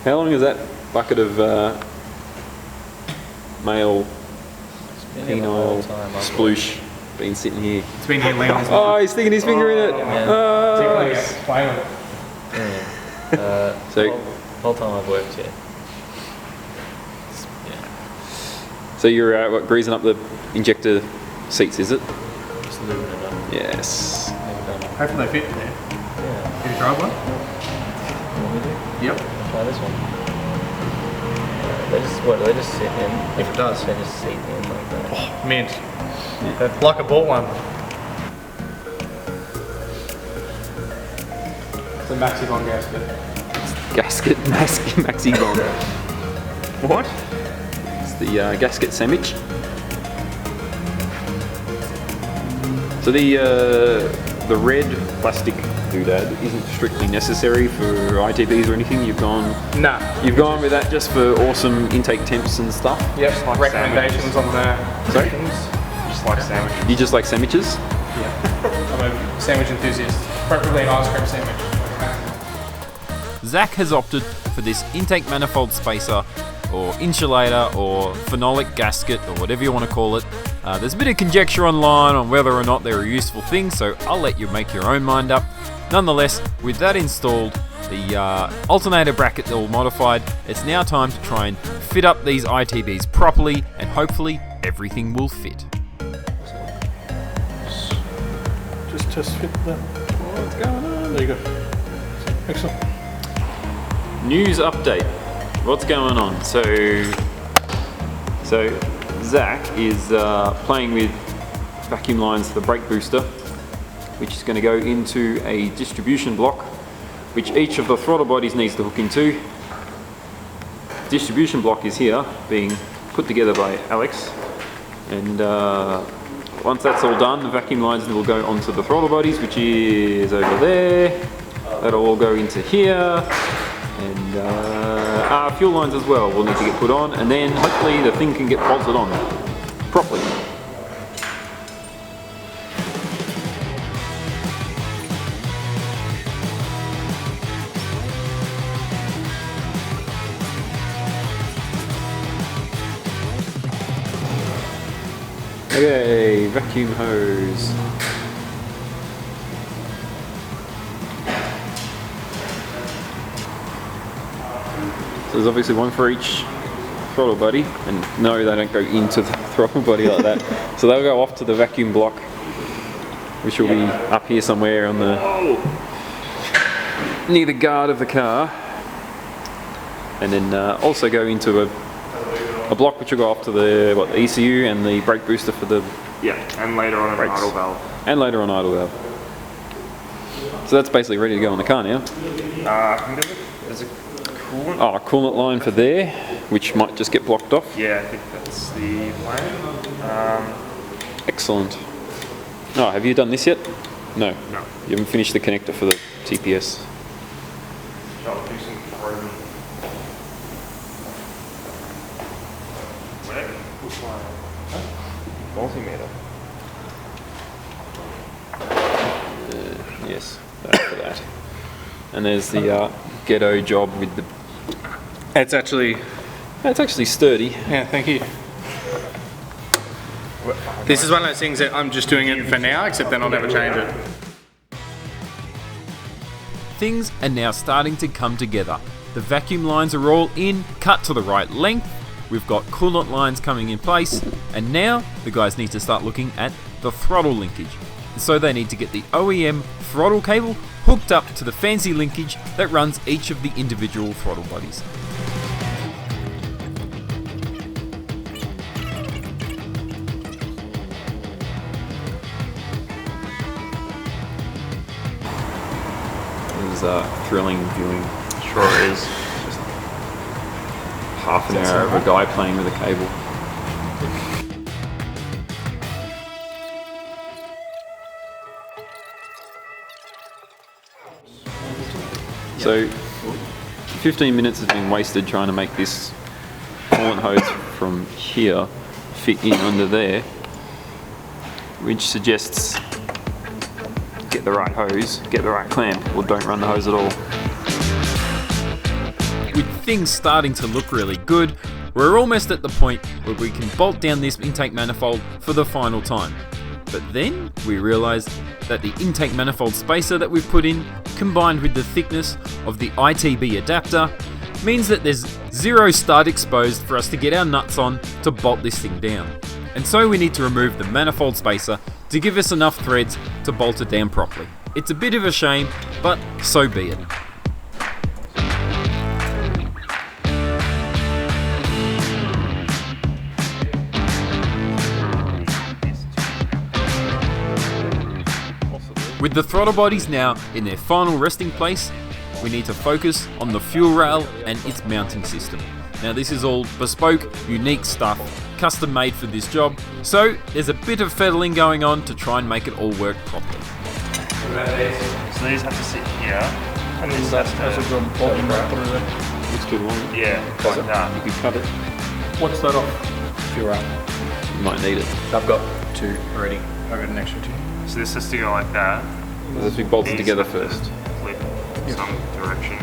How long has that bucket of male penile sploosh been sitting here? It's been here Leon's. Oh, he's sticking his finger in it. Yeah. Oh. Yeah. So whole time I've worked here. So you're what, greasing up the injector seats, is it? Just lubing it up. Yes. Never done it. Hopefully they fit in there. Yeah. Can you drive one? You want me to? Yep. I'll try this one. They just sit in. If it does. They just seat in like that. Oh, mint. Yeah. Like I bought one. It's a Maxi-Bon gasket. Maxi-Bon. What? It's the gasket sandwich. So the red plastic doodad isn't strictly necessary for ITBs or anything. You've gone with that just for awesome intake temps and stuff. Yep. Like recommendations on the Sorry? Just like sandwiches. You just like sandwiches? Yeah. I'm a sandwich enthusiast. Preferably an ice cream sandwich. Zach has opted for this intake manifold spacer or insulator or phenolic gasket or whatever you want to call it. There's a bit of conjecture online on whether or not they're a useful thing, so I'll let you make your own mind up. Nonetheless, with that installed, the alternator bracket all modified, it's now time to try and fit up these ITBs properly, and hopefully everything will fit. Just fit that. What's going on? There you go. Excellent. News update. What's going on? So Zach is playing with vacuum lines for the brake booster, which is going to go into a distribution block, which each of the throttle bodies needs to hook into. Distribution block is here, being put together by Alex, and once that's all done, the vacuum lines will go onto the throttle bodies, which is over there. That'll all go into here, and fuel lines as well will need to get put on, and then hopefully the thing can get bolted on properly. Okay, vacuum hose. So there's obviously one for each throttle body, and no, they don't go into the throttle body like that. So they'll go off to the vacuum block, which will be up here somewhere on the near the guard of the car, and then also go into a block which will go off to the the ECU and the brake booster for the and later on an idle valve. And later on idle valve. So that's basically ready to go on the car now. There's a coolant. Oh, a coolant line for there, which might just get blocked off. Yeah, I think that's the plan. Excellent. Oh, have you done this yet? No. No. You haven't finished the connector for the TPS. I'll do some probing. Where? Which one? Multimeter. Yes, that's for that. And there's the ghetto job with the... It's actually sturdy. Yeah, thank you. This is one of those things that I'm just doing it for now, except then I'll never change it. Things are now starting to come together. The vacuum lines are all in, cut to the right length. We've got coolant lines coming in place, and now the guys need to start looking at the throttle linkage. So they need to get the OEM throttle cable hooked up to the fancy linkage that runs each of the individual throttle bodies. It was thrilling viewing. Sure it is. Just half an hour of a guy playing with a cable. So 15 minutes has been wasted trying to make this coolant hose from here fit in under there, which suggests get the right hose, get the right clamp, or don't run the hose at all. With everything's starting to look really good, we're almost at the point where we can bolt down this intake manifold for the final time. But then we realised that the intake manifold spacer that we've put in, combined with the thickness of the ITB adapter, means that there's zero stud exposed for us to get our nuts on to bolt this thing down. And so we need to remove the manifold spacer to give us enough threads to bolt it down properly. It's a bit of a shame, but so be it. With the throttle bodies now in their final resting place, we need to focus on the fuel rail and its mounting system. Now this is all bespoke, unique stuff, custom made for this job, so there's a bit of fettling going on to try and make it all work properly. So these have to sit here, and this has to Looks too long. yeah, like that. You could cut it. What's that off? Fuel rail. You might need it. I've got 2 already. I've got an extra 2. So this has to go like that. Let's be bolted These together have to first. Flip some direction.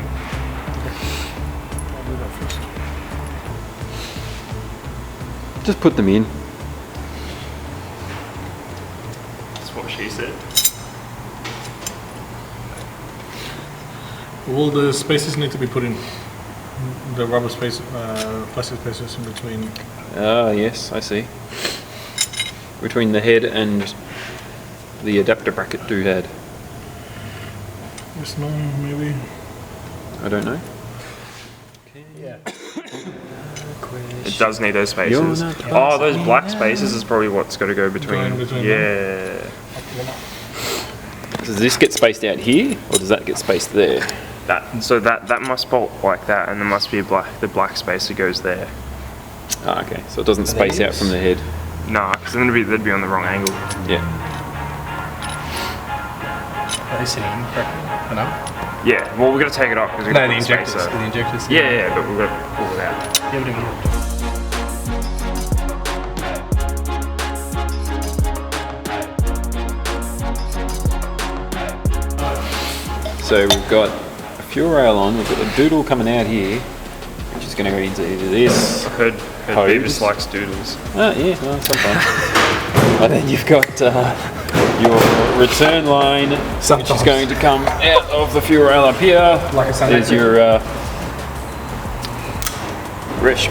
I'll do that first. Just put them in. That's what she said. All the spaces need to be put in. The rubber space, plastic spaces in between. Ah, yes, I see. Between the head and the adapter bracket doodad. Yes, no, maybe. I don't know. Yeah. It does need those spaces. Oh, those black spaces is probably what's got to go between. Go in between Yeah. Does this get spaced out here, or does that get spaced there? That must bolt like that, and there must be the black spacer goes there. Ah, okay. So it doesn't space out from the head. Nah, because then they'd be on the wrong angle. Yeah. Are they sitting correctly? Enough? Yeah. Well, we're gonna take it off because we're No, gonna the put injectors. spacer. The injectors. Yeah, but we're gonna pull it out. Yeah, but it- So we've got a fuel rail on, we've got a doodle coming out here, which is going to go into either this. I heard Hose. Beavis likes doodles. Ah, yeah, well, sometimes. And then you've got your return line, which is going to come out of the fuel rail up here. Like a Sunday There's your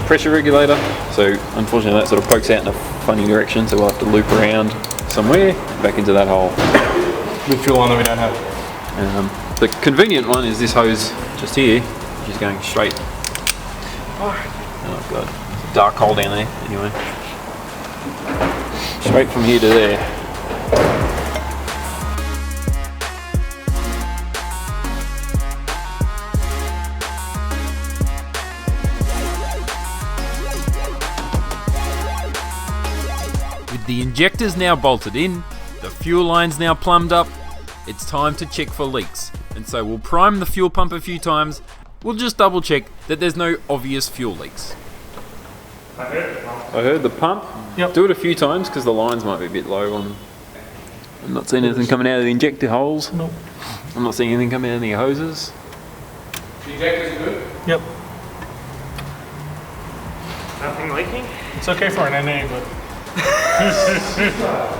pressure regulator. So unfortunately that sort of pokes out in a funny direction, so we'll have to loop around somewhere back into that hole. With fuel on that we don't have. The convenient one is this hose just here, which is going straight. Oh god, it's a dark hole down there. Anyway, straight from here to there. With the injectors now bolted in, the fuel lines now plumbed up, it's time to check for leaks. And so we'll prime the fuel pump a few times. We'll just double check that there's no obvious fuel leaks. I heard the pump. Yep. Do it a few times because the lines might be a bit low on. I'm not seeing anything coming out of the injector holes. Nope. I'm not seeing anything coming out of the hoses. Yep. Nothing leaking? It's okay for an NA, but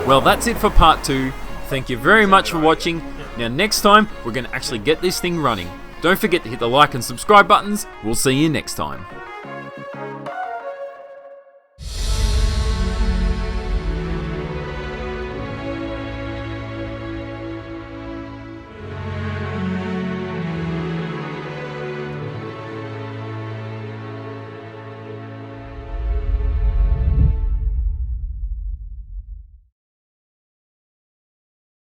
Well, that's it for part 2. Thank you very much for watching. Now next time, we're going to actually get this thing running. Don't forget to hit the like and subscribe buttons. We'll see you next time.